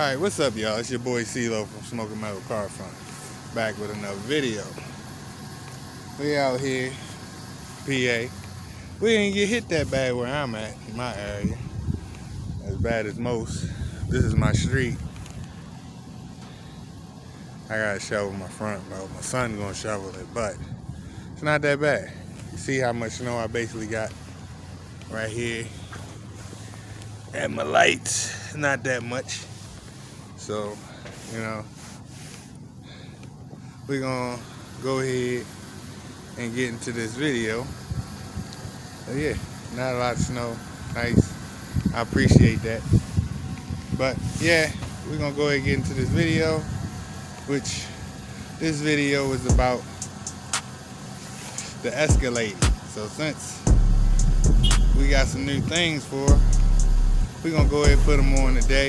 Alright, what's up, y'all? It's your boy CeeLo from Smoking Metal Car Front. Back with another video. We out here, PA. We didn't get hit that bad where I'm at, in my area. As bad as most. This is my street. I gotta shovel my front, bro. My son's gonna shovel it, but it's not that bad. You see how much snow I basically got right here. And my lights, not that much. So, you know, we're gonna go ahead and get into this video. So yeah, not a lot of snow, nice, I appreciate that. But yeah, we're gonna go ahead and get into this video, which this video is about the Escalade. So since we got some new things for her, we're gonna go ahead and put them on today.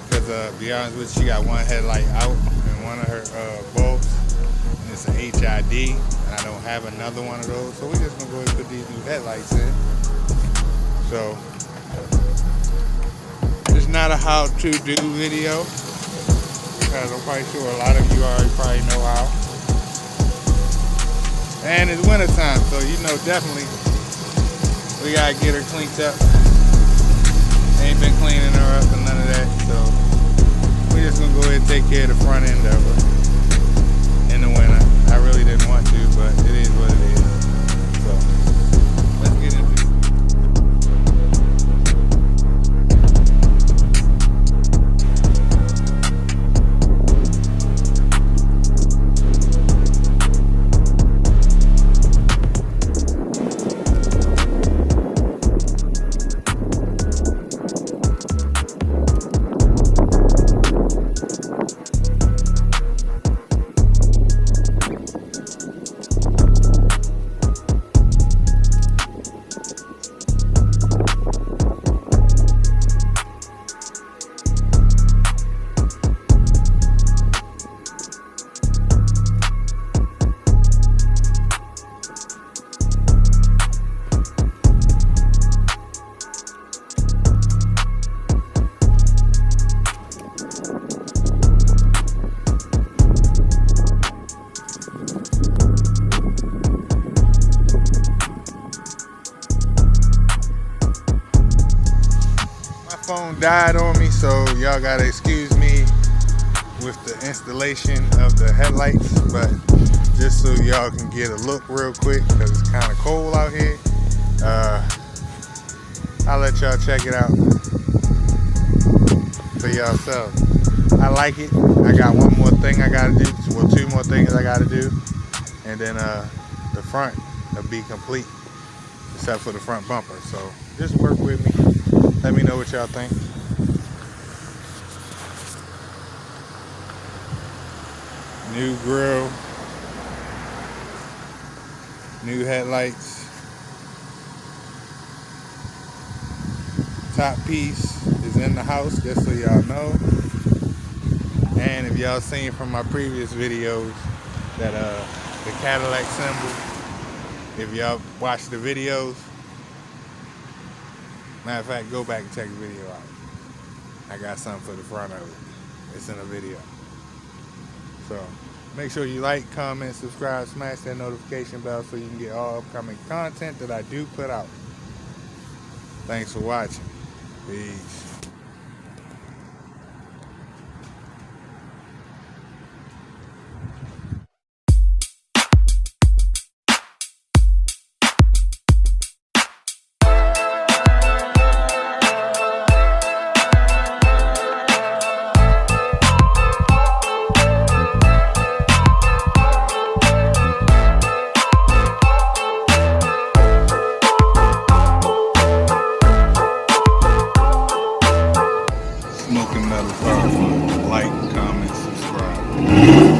Because to be honest with you, she got one headlight out and one of her bulbs, and it's an HID, and I don't have another one of those, so we're just gonna go ahead and put these new headlights in. So it's not a how-to do video, because I'm quite sure a lot of you already probably know how. And it's winter time, so you know definitely we gotta get her cleaned up. Ain't been cleaning her up and none of that, so we're just gonna go ahead and take care of the front end of her in the winter. I really didn't want to, but it is what it is. So let's get into it. Phone died on me, so y'all gotta excuse me with the installation of the headlights, but just so y'all can get a look real quick, because it's kind of cold out here, I'll let y'all check it out for yourselves. I like it. I got one more thing I gotta do, well, two more things I gotta do, and then the front will be complete except for the front bumper. So just work with me. Let me know what y'all think. New grill, new headlights, top piece is in the house, just so y'all know. And if y'all seen from my previous videos that the Cadillac symbol, if y'all watch the videos, matter of fact, go back and check the video out. I got something for the front of it. It's in a video. So make sure you like, comment, subscribe, smash that notification bell so you can get all upcoming content that I do put out. Thanks for watching. Peace. Smoking Metal Car Front. Like, comment, subscribe.